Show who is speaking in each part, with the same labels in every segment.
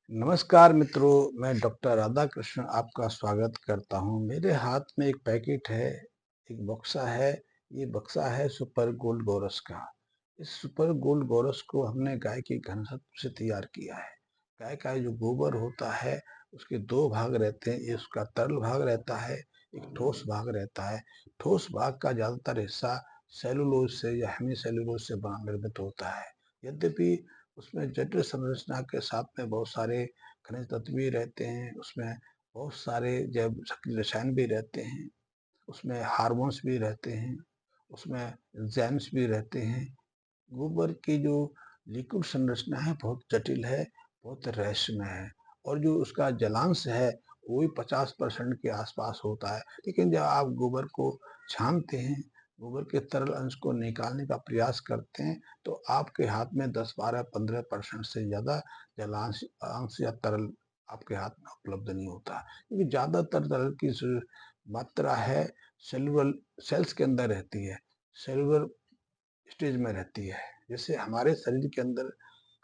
Speaker 1: नमस्कार मित्रों, मैं डॉक्टर राधाकृष्ण आपका स्वागत करता हूं। मेरे हाथ में एक पैकेट है, एक बक्सा है। ये बक्सा है सुपर गोल्ड गोरस का। इस सुपर गोल्ड गोरस को हमने गाय के घनत्व से तैयार किया है। गाय का जो गोबर होता है उसके दो भाग रहते हैं। ये उसका तरल भाग रहता है, एक ठोस भाग रहता है। ठोस भाग का ज्यादातर हिस्सा सेलुलोज से या हेमी सेलुलोज से बना निर्मित होता है। यद्यपि उसमें जटिल संरचना के साथ में बहुत सारे खनिज तत्व भी रहते हैं, उसमें बहुत सारे जैव सक्रिय रसायन भी रहते हैं, उसमें हार्मोन्स भी रहते हैं, उसमें एंजाइम्स भी रहते हैं। गोबर की जो लिक्विड संरचना है बहुत जटिल है, बहुत रहस्यमय है। और जो उसका जलांश है वो भी 50% के आसपास होता है। लेकिन जब आप गोबर को छानते हैं, गोबर के तरल अंश को निकालने का प्रयास करते हैं, तो आपके हाथ में 10, 12, 15% से ज़्यादा जलांश अंश या तरल आपके हाथ में उपलब्ध नहीं होता, क्योंकि ज़्यादातर तरल की जो मात्रा है सेलुलर सेल्स के अंदर रहती है, सेलुलर स्टेज में रहती है। जैसे हमारे शरीर के अंदर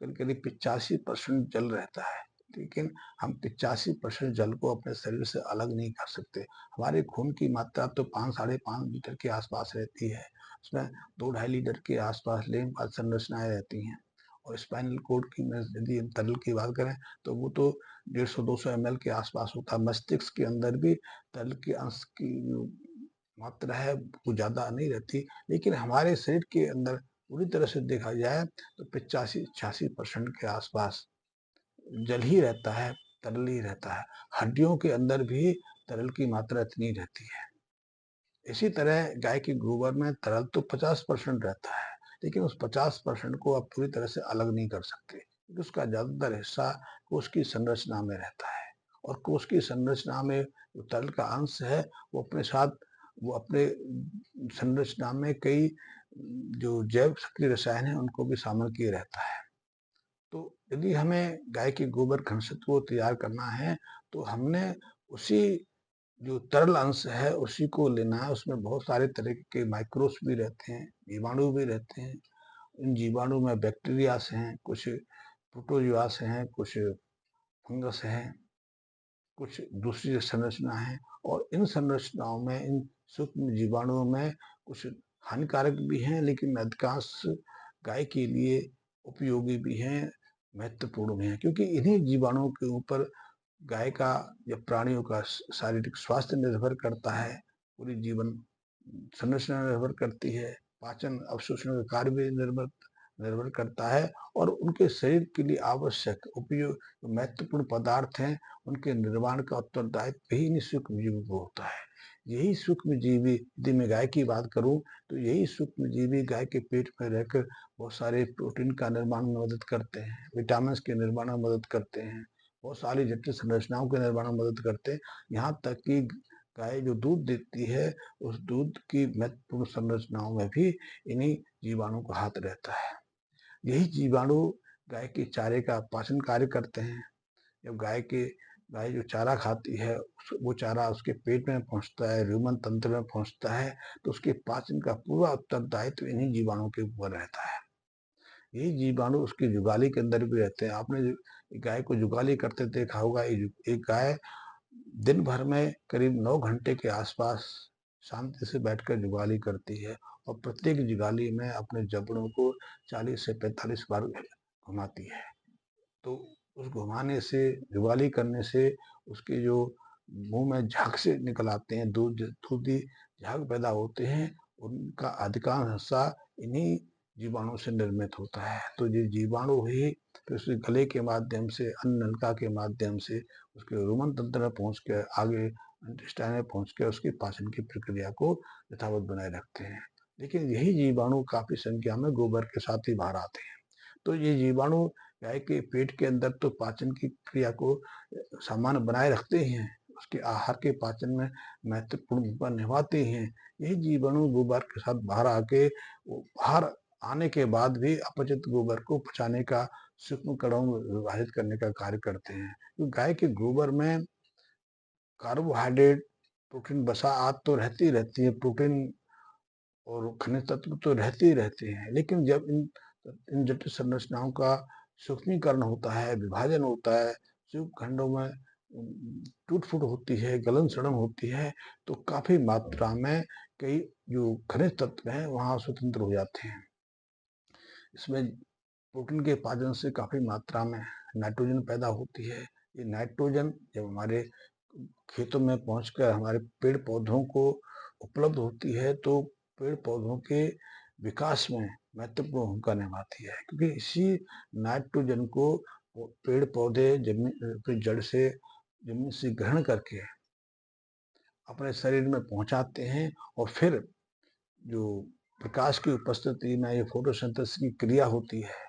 Speaker 1: करीब करीब 85% जल रहता है, लेकिन हम 85% जल को अपने शरीर से अलग नहीं कर सकते। हमारे खून की मात्रा तो 5-5.5 लीटर के आसपास रहती है, उसमें 2-2.5 लीटर के आसपास लिम्फ संरचनाएं रहती हैं। और स्पाइनल कोड की में यदि हम तरल की बात करें तो वो तो 150-200 ml के आसपास होता है। मस्तिष्क के अंदर भी तरल के अंश की मात्रा है वो ज़्यादा नहीं रहती, लेकिन हमारे शरीर के अंदर पूरी तरह से देखा जाए तो 85-86% के आसपास जल ही रहता है, तरल ही रहता है। हड्डियों के अंदर भी तरल की मात्रा इतनी रहती है। इसी तरह गाय के गोबर में तरल तो 50% रहता है, लेकिन उस 50% को आप पूरी तरह से अलग नहीं कर सकते, क्योंकि उसका ज़्यादातर हिस्सा कोश की संरचना में रहता है। और कोश की संरचना में जो तरल का अंश है वो अपने संरचना में कई जो जैव सक्रिय रसायन है उनको भी शामिल किए रहता है। तो यदि हमें गाय के गोबर घनत्व को तैयार करना है तो हमने उसी जो तरल अंश है उसी को लेना है। उसमें बहुत सारे तरह के माइक्रोब्स भी रहते हैं, जीवाणु भी रहते हैं। इन जीवाणु में बैक्टीरियास हैं, कुछ प्रोटोजोआस हैं, कुछ फंगस हैं, कुछ दूसरी संरचना है। और इन संरचनाओं में, इन सूक्ष्म जीवाणुओं में कुछ हानिकारक भी हैं, लेकिन अधिकांश गाय के लिए उपयोगी भी हैं, महत्वपूर्ण भी हैं, क्योंकि इन्हीं जीवाणुओं के ऊपर गाय का या प्राणियों का शारीरिक स्वास्थ्य निर्भर करता है, पूरी जीवन संरचना निर्भर करती है, पाचन अवशोषण का कार्य भी निर्भर निर्भर करता है। और उनके शरीर के लिए आवश्यक उपयोग महत्वपूर्ण पदार्थ हैं, उनके निर्माण का उत्तरदायित्व भी इन सूक्ष्म जीवों को होता है। यही सूक्ष्म जीवी, यदि मैं गाय की बात करूं तो यही सूक्ष्म जीवी गाय के पेट में रहकर बहुत सारे प्रोटीन का निर्माण में मदद करते हैं, विटामिन के निर्माण में मदद करते हैं, बहुत सारी जटिल संरचनाओं के निर्माण में मदद करते हैं। यहाँ तक कि गाय जो दूध देती है उस दूध की महत्वपूर्ण संरचनाओं में भी इन्हीं जीवाणु का हाथ रहता है। यही जीवाणु गाय के चारे का पाचन कार्य करते हैं। जब गाय जो चारा खाती है वो चारा उसके पेट में पहुंचता है, रुमन तंत्र में पहुंचता है, तो उसके पाचन का पूरा उत्तरदायित्व इन्हीं जीवाणुओं के ऊपर रहता है। यही जीवाणु उसकी जुगाली के अंदर भी रहते हैं। आपने गाय को जुगाली करते देखा होगा। एक गाय दिन भर में करीब 9 घंटे के आसपास शांति से बैठकर जुगाली करती है, और प्रत्येक जुगाली में अपने जबड़ों को 40 से 45 बार घुमाती है। तो उस घुमाने से, जुगाली करने से उसके जो मुंह में झाग से निकल आते हैं, दूधी झाग पैदा होते हैं, उनका अधिकांश हिस्सा इन्हीं जीवाणु से निर्मित होता है। तो ये जीवाणु ही फिर उसके गले के माध्यम से, अन्न नलिका के माध्यम से उसके रुमन तंत्र में पहुंच के आगे इंटेस्टाइन में पहुंच के उसकी पाचन की प्रक्रिया को यथावत बनाए रखते हैं। लेकिन यही जीवाणु काफी संख्या में गोबर के साथ ही बाहर आते हैं। तो ये जीवाणु गाय के पेट के अंदर तो पाचन की क्रिया को सामान्य बनाए रखते ही हैं, उसके आहार के पाचन में महत्वपूर्ण भूमिका निभाते ही हैं। यही जीवाणु गोबर के साथ बाहर आके बाहर आने के बाद भी अपचित गोबर को पचाने का, सूक्ष्म कणों में विभाजित करने का कार्य करते हैं। तो गाय के गोबर में कार्बोहाइड्रेट, प्रोटीन, वसा आदि तो रहती है, प्रोटीन और खनिज तत्व तो रहते ही रहते हैं। लेकिन जब इन इन जटिल संरचनाओं का सूक्ष्मीकरण होता है, विभाजन होता है, जो खंडों में टूट-फूट होती है, गलन-सड़न होती है, तो काफ़ी मात्रा में कई जो खनिज तत्व हैं, वहाँ स्वतंत्र हो जाते हैं। इसमें प्रोटीन के पाचन से काफ़ी मात्रा में नाइट्रोजन पैदा होती है। ये नाइट्रोजन जब हमारे खेतों में पहुंचकर हमारे पेड़ पौधों को उपलब्ध होती है, तो पेड़ पौधों के विकास में महत्वपूर्ण भूमिका निभाती है, क्योंकि इसी नाइट्रोजन को पेड़ पौधे जमीन की जड़ से जमीन से ग्रहण करके अपने शरीर में पहुंचाते हैं, और फिर जो प्रकाश की उपस्थिति में ये फोटोसिंथेसिस की क्रिया होती है,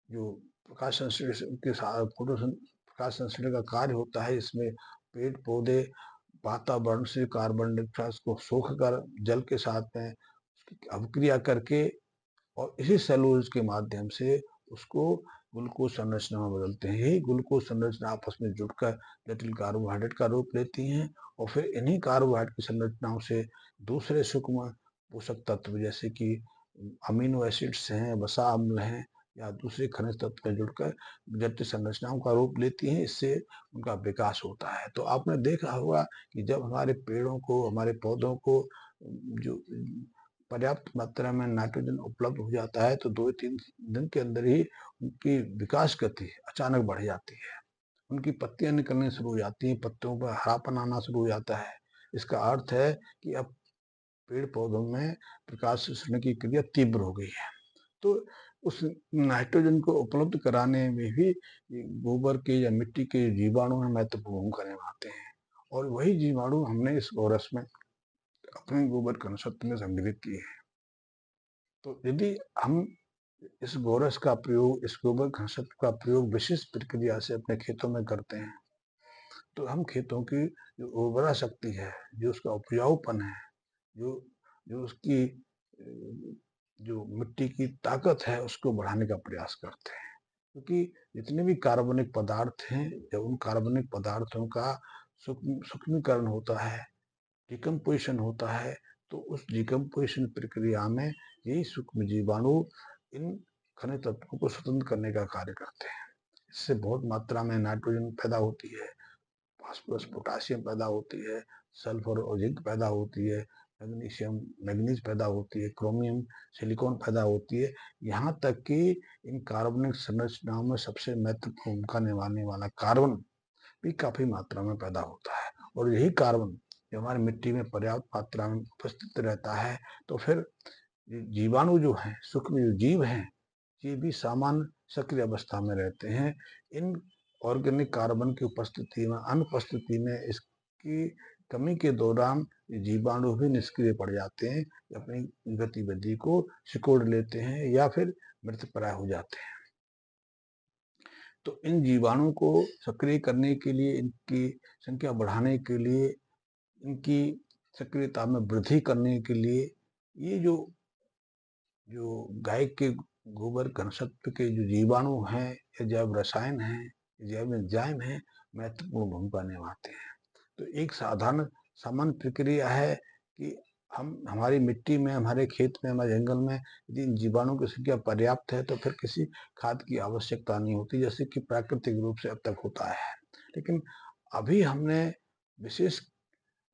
Speaker 1: जो प्रकाश संश्लेषण के साथ प्रकाश संश्लेषण का कार्य होता है, इसमें पेड़ पौधे वातावरण से कार्बन डाइऑक्साइड को सोख कर जल के साथ में उसकी अभिक्रिया करके और इसी सेलुलोज के माध्यम से उसको ग्लूकोज संरचना में बदलते हैं। यही ग्लूकोज संरचना आपस में जुड़कर जटिल कार्बोहाइड्रेट का रूप लेती हैं, और फिर इन्हीं कार्बोहाइड्रेट की संरचनाओं से दूसरे सूक्ष्म पोषक तत्व जैसे कि अमीनो एसिड्स हैं, वसा अम्ल हैं, या दूसरे खनिज तत्व में जुड़कर जटिल संरचनाओं का रूप लेती हैं। इससे उनका विकास होता है। तो आपने देखा होगा कि जब हमारे पेड़ों को, हमारे पौधों को जो पर्याप्त मात्रा में नाइट्रोजन उपलब्ध हो जाता है, तो 2-3 दिन के अंदर ही उनकी विकास गति अचानक बढ़ जाती है। उनकी पत्तियां निकलनी शुरू हो जाती हैं, पत्तों पर हरापन आना शुरू हो जाता है। इसका अर्थ है कि अब पेड़ पौधों में प्रकाश संश्लेषण की क्रिया तीव्र हो गई है। तो उस नाइट्रोजन को उपलब्ध कराने में भी गोबर के या मिट्टी के जीवाणु में महत्वपूर्ण भूमिका निभाते हैं, और वही जीवाणु हमने इस गोरस में अपने गोबर कणशत्व में सम्मिलित किए हैं। तो यदि हम इस गोरस का प्रयोग, इस गोबर कणशत्व का प्रयोग विशिष्ट प्रक्रिया से अपने खेतों में करते हैं, तो हम खेतों की जो उर्वरा शक्ति है, जो उसका उपजाऊपन है, जो जो उसकी जो मिट्टी की ताकत है, उसको बढ़ाने का प्रयास करते हैं। क्योंकि जितने भी कार्बनिक पदार्थ हैं, जब उन कार्बनिक पदार्थों का सूक्ष्मीकरण होता है, डिकम्पोजिशन होता है, तो उस डिकम्पोजिशन प्रक्रिया में यही सूक्ष्म जीवाणु इन खनिज तत्वों को स्वतंत्र करने का कार्य करते हैं। इससे बहुत मात्रा में नाइट्रोजन पैदा होती है, फास्फोरस पोटासियम पैदा होती है, सल्फर और जिंक पैदा होती है, मैग्नीशियम मैग्नीज पैदा होती है, क्रोमियम सिलिकॉन पैदा होती है। यहाँ तक कि इन कार्बनिक संरचनाओं में सबसे महत्वपूर्ण भूमिका निभाने वाला कार्बन भी काफी मात्रा में पैदा होता है, और यही कार्बन जब हमारी मिट्टी में पर्याप्त मात्रा में उपस्थित रहता है, तो फिर जीवाणु जो हैं, सूक्ष्म जो जीव हैं, ये भी सामान्य सक्रिय अवस्था में रहते हैं। इन ऑर्गेनिक कार्बन की उपस्थिति में, अनुपस्थिति में, इसकी कमी के दौरान जीवाणु भी निष्क्रिय पड़ जाते हैं, अपनी गतिविधि को सिकोड़ लेते हैं या फिर मृतप्राय हो जाते हैं। तो इन जीवाणु को सक्रिय करने के लिए, इनकी संख्या बढ़ाने के लिए, इनकी सक्रियता में वृद्धि करने के लिए, ये जो जो गाय के गोबर घनसत्व के जो जीवाणु हैं, या जैव रसायन हैं, जैव एंजाइम हैं, महत्वपूर्ण भूमिका निभाते हैं। तो एक साधारण सामान्य प्रक्रिया है कि हम हमारी मिट्टी में, हमारे खेत में, हमारे जंगल में यदि इन जीवाणु की संख्या पर्याप्त है, तो फिर किसी खाद की आवश्यकता नहीं होती, जैसे कि प्राकृतिक रूप से अब तक होता है। लेकिन अभी हमने विशेष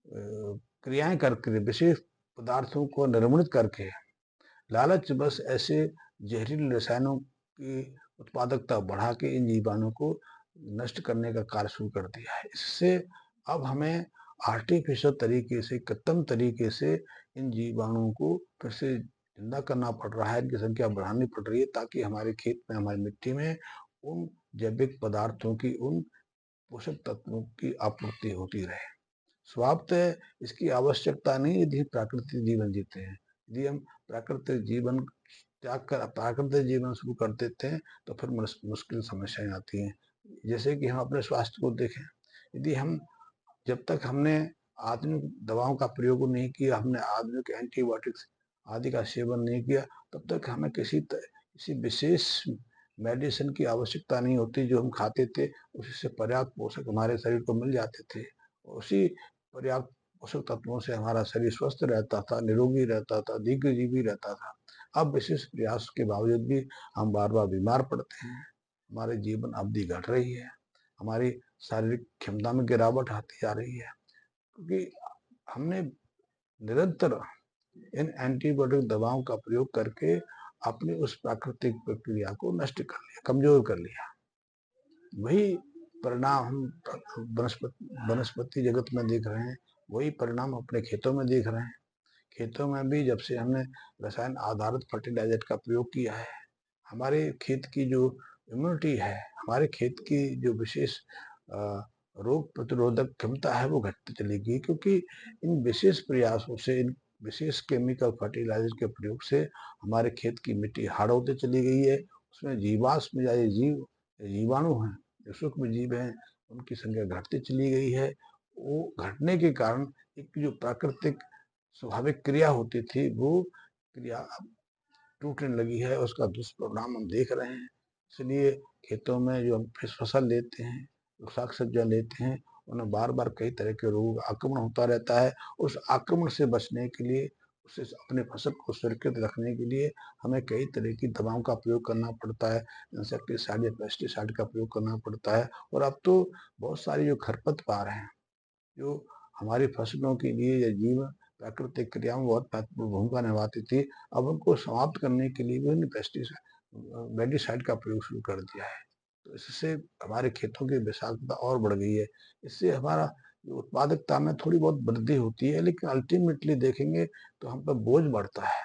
Speaker 1: क्रियाएं करके, विशेष पदार्थों को निर्मित करके, लालच बस ऐसे जहरीले रसायनों की उत्पादकता बढ़ा के इन जीवाणु को नष्ट करने का कार्य शुरू कर दिया है। इससे अब हमें आर्टिफिशियल तरीके से, कृत्रिम तरीके से इन जीवाणुओं को फिर से जिंदा करना पड़ रहा है, इनकी संख्या बढ़ानी पड़ रही है, ताकि हमारे खेत में, हमारी मिट्टी में उन जैविक पदार्थों की, उन पोषक तत्वों की आपूर्ति होती रहे। स्वभावतः इसकी आवश्यकता नहीं यदि हम प्राकृतिक जीवन जीते हैं। यदि हम प्राकृतिक जीवन त्याग कर प्राकृतिक जीवन शुरू कर देते हैं, तो फिर मुश्किल समस्याएं आती हैं। जैसे कि हम अपने स्वास्थ्य को देखें, यदि हम, जब तक हमने आधुनिक दवाओं का प्रयोग नहीं किया, हमने आधुनिक एंटीबायोटिक्स आदि का सेवन नहीं किया, तब तक हमें किसी विशेष मेडिसिन की आवश्यकता नहीं होती। जो हम खाते थे, उसी से पर्याप्त पोषक हमारे शरीर को मिल जाते थे, उसी पर्याप्त पोषक तत्वों से हमारा शरीर स्वस्थ रहता था, निरोगी रहता था, दीर्घजीवी रहता था। अब विशेष प्रयास के बावजूद भी हम बार बार बीमार पड़ते हैं। हमारे जीवन अवधि घट रही है, हमारी शारीरिक क्षमता में गिरावट आती जा रही है, क्योंकि हमने निरंतर इन एंटीबायोटिक दवाओं का प्रयोग करके अपनी उस प्राकृतिक प्रक्रिया को नष्ट कर लिया, कमजोर कर लिया। वही परिणाम हम वनस्पति जगत में देख रहे हैं, वही परिणाम अपने खेतों में देख रहे हैं। खेतों में भी जब से हमने रसायन आधारित फर्टिलाइजर का प्रयोग किया है, हमारे खेत की जो इम्यूनिटी है, हमारे खेत की जो विशेष रोग प्रतिरोधक क्षमता है वो घटती चली गई, क्योंकि इन विशेष प्रयासों से, इन विशेष केमिकल फर्टिलाइजर के प्रयोग से हमारे खेत की मिट्टी हार्ड होती चली गई है। उसमें जीवाश्म या जीवाणु हैं, जो सूक्ष्म जीव हैं, उनकी संख्या घटती चली गई है। वो घटने के कारण एक जो प्राकृतिक स्वाभाविक क्रिया होती थी, वो क्रिया अब टूटने लगी है। उसका दुष्परिणाम हम देख रहे हैं। इसलिए खेतों में जो हम फसल लेते हैं, जो साग सब्जियां लेते हैं, उन्हें बार बार कई तरह के रोगों का आक्रमण होता रहता है। उस आक्रमण से बचने के लिए, उससे अपने फसल को सुरक्षित रखने के लिए हमें कई तरह की दवाओं का प्रयोग करना पड़ता है, इंसेक्टिसाइड या पेस्टिसाइड का प्रयोग करना पड़ता है। और अब तो बहुत सारी जो खरपतवार हैं, जो हमारी फसलों के लिए या जीव प्राकृतिक क्रिया में बहुत महत्वपूर्ण भूमिका निभाती थी, अब उनको समाप्त करने के लिए भी पेस्टिसाइड वेडिसाइड का प्रयोग शुरू कर दिया है। तो इससे हमारे खेतों की विषाक्तता और बढ़ गई है। इससे हमारा जो उत्पादकता में थोड़ी बहुत वृद्धि होती है, लेकिन अल्टीमेटली देखेंगे तो हम पर बोझ बढ़ता है,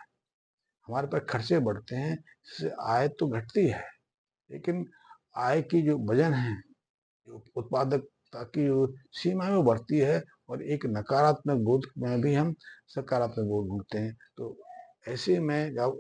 Speaker 1: हमारे पर खर्चे बढ़ते हैं। इससे आय तो घटती है, लेकिन आय की जो वजन है, जो उत्पादकता की जो सीमा है वो बढ़ती है, और एक नकारात्मक बोध में भी हम सकारात्मक बोध ढूंढते हैं। तो ऐसे में जब